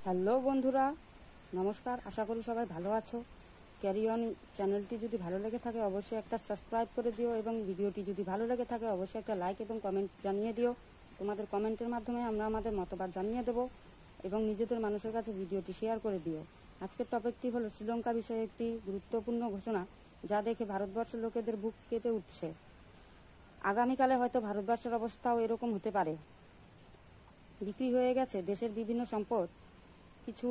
Hello বন্ধুরা, নমস্কার। আশা করি সবাই ভালো আছো। ক্যারি অন চ্যানেলটি যদি ভালো লেগে থাকে অবশ্যই একটা সাবস্ক্রাইব করে দিও এবং ভিডিওটি যদি ভালো লেগে থাকে অবশ্যই একটা লাইক এবং কমেন্ট জানিয়ে দিও। তোমাদের কমেন্টের মাধ্যমে আমরা আমাদের মতবাদ জানিয়ে দেব এবং নিজেদের মানুষের কাছে ভিডিওটি শেয়ার করে দিও। আজকের টপিকটি হলো শ্রীলঙ্কা বিষয়ে একটি গুরুত্বপূর্ণ ঘোষণা, যা দেখে ভারতবর্ষের লোকেদের বুক কেঁপে উঠছে। আগামীকালে হয়তো ভারতবর্ষের অবস্থাও এরকম হতে পারে। বিক্রি হয়ে গেছে দেশের বিভিন্ন সম্পদ, কিছু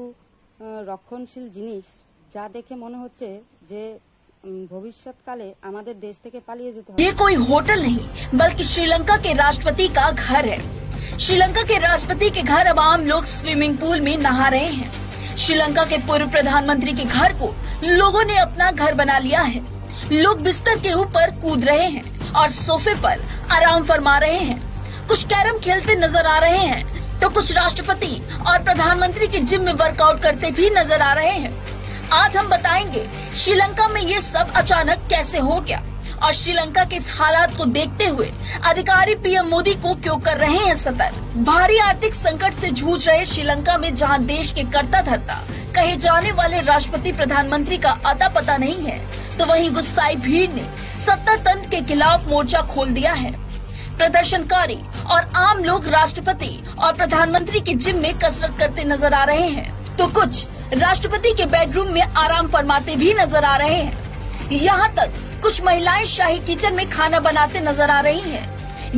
রক্ষণশীল জিনিস, যা দেখে মনে হচ্ছে যে ভবিষ্যৎকালে আমাদের দেশ থেকে পালিয়ে যেতে হবে। ये कोई होटल नहीं बल्कि श्रीलंका के राष्ट्रपति का घर है। श्रीलंका के राष्ट्रपति के घर अब आम लोग स्विमिंग पूल में नहा रहे हैं। श्रीलंका के पूर्व प्रधानमंत्री के घर को लोगों ने अपना घर बना लिया है। लोग बिस्तर के ऊपर कूद रहे हैं और सोफे पर आराम फरमा रहे हैं। कुछ कैरम खेलते नजर आ रहे हैं तो कुछ राष्ट्रपति और प्रधानमंत्री के जिम में वर्कआउट करते भी नजर आ रहे हैं। आज हम बताएंगे श्रीलंका में ये सब अचानक कैसे हो गया और श्रीलंका के इस हालात को देखते हुए अधिकारी पीएम मोदी को क्यों कर रहे हैं सतर्क। भारी आर्थिक संकट से जूझ रहे श्रीलंका में जहां देश के कर्ता धर्ता कहे जाने वाले राष्ट्रपति प्रधानमंत्री का अता पता नहीं है, तो वहीं गुस्साई भीड़ ने सत्ता तंत्र के खिलाफ मोर्चा खोल दिया है। प्रदर्शनकारी और आम लोग राष्ट्रपति और प्रधानमंत्री के जिम में कसरत करते नजर आ रहे हैं, तो कुछ राष्ट्रपति के बेडरूम में आराम फरमाते भी नजर आ रहे हैं। यहाँ तक कुछ महिलाएं शाही किचन में खाना बनाते नजर आ रही हैं।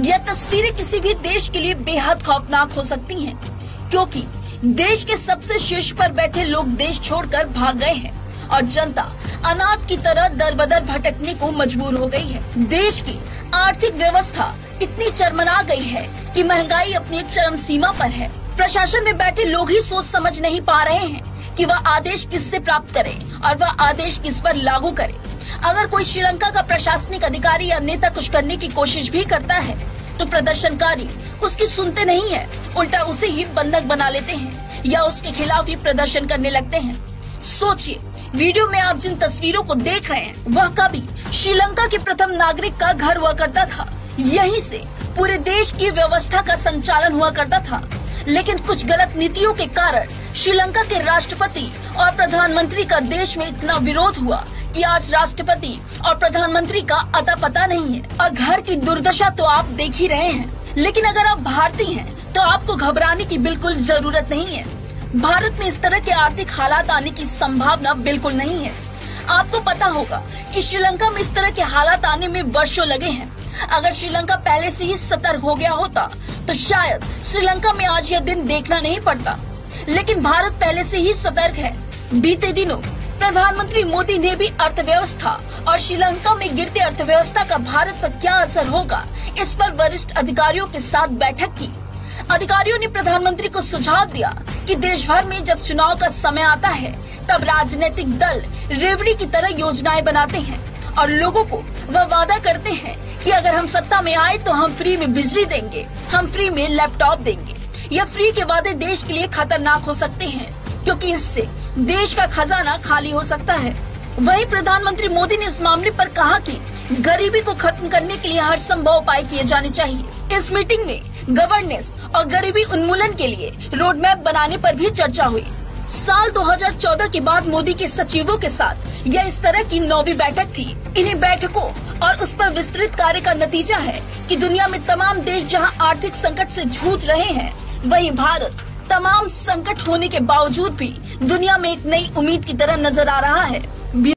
यह तस्वीरें किसी भी देश के लिए बेहद खौफनाक हो सकती हैं, क्योंकि देश के सबसे शीर्ष पर बैठे लोग देश छोड़कर भाग गए हैं और जनता अनाथ की तरह दर बदर भटकने को मजबूर हो गई है। देश की आर्थिक व्यवस्था इतनी चरमरा गई है कि महंगाई अपनी चरम सीमा पर है। प्रशासन में बैठे लोग ही सोच समझ नहीं पा रहे हैं कि वह आदेश किससे प्राप्त करे और वह आदेश किस पर लागू करे। अगर कोई श्रीलंका का प्रशासनिक अधिकारी या नेता कुछ करने की कोशिश भी करता है तो प्रदर्शनकारी उसकी सुनते नहीं है, उल्टा उसे ही बंधक बना लेते हैं या उसके खिलाफ ही प्रदर्शन करने लगते हैं। सोचिए, वीडियो में आप जिन तस्वीरों को देख रहे हैं वह कभी श्रीलंका के प्रथम नागरिक का घर हुआ करता था। यहीं से पूरे देश की व्यवस्था का संचालन हुआ करता था, लेकिन कुछ गलत नीतियों के कारण श्रीलंका के राष्ट्रपति और प्रधानमंत्री का देश में इतना विरोध हुआ कि आज राष्ट्रपति और प्रधानमंत्री का अता पता नहीं है और घर की दुर्दशा तो आप देख ही रहे हैं। लेकिन अगर आप भारतीय हैं तो आपको घबराने की बिल्कुल जरूरत नहीं है। भारत में इस तरह के आर्थिक हालात आने की संभावना बिल्कुल नहीं है। आपको पता होगा कि श्रीलंका में इस तरह के हालात आने में वर्षों लगे हैं। अगर श्रीलंका पहले से ही सतर्क हो गया होता तो शायद श्रीलंका में आज यह दिन देखना नहीं पड़ता, लेकिन भारत पहले से ही सतर्क है। बीते दिनों प्रधानमंत्री मोदी ने भी अर्थव्यवस्था और श्रीलंका में गिरती अर्थव्यवस्था का भारत पर क्या असर होगा, इस पर वरिष्ठ अधिकारियों के साथ बैठक की। अधिकारियों ने प्रधानमंत्री को सुझाव दिया कि देश भर में जब चुनाव का समय आता है तब राजनीतिक दल रेवड़ी की तरह योजनाएं बनाते हैं और लोगों को वह वादा करते हैं कि अगर हम सत्ता में आए तो हम फ्री में बिजली देंगे, हम फ्री में लैपटॉप देंगे। यह फ्री के वादे देश के लिए खतरनाक हो सकते हैं, क्योंकि इससे देश का खजाना खाली हो सकता है। वहीं प्रधानमंत्री मोदी ने इस मामले पर कहा कि गरीबी को खत्म करने के लिए हर संभव उपाय किए जाने चाहिए। इस मीटिंग में गवर्नेंस और गरीबी उन्मूलन के लिए रोड मैप बनाने पर भी चर्चा हुई। साल 2014 के बाद मोदी के सचिवों के साथ यह इस तरह की 9वीं बैठक थी। इन्हीं बैठकों और उस पर विस्तृत कार्य का नतीजा है कि दुनिया में तमाम देश जहां आर्थिक संकट से जूझ रहे हैं, वहीं भारत तमाम संकट होने के बावजूद भी दुनिया में एक नई उम्मीद की तरह नजर आ रहा है।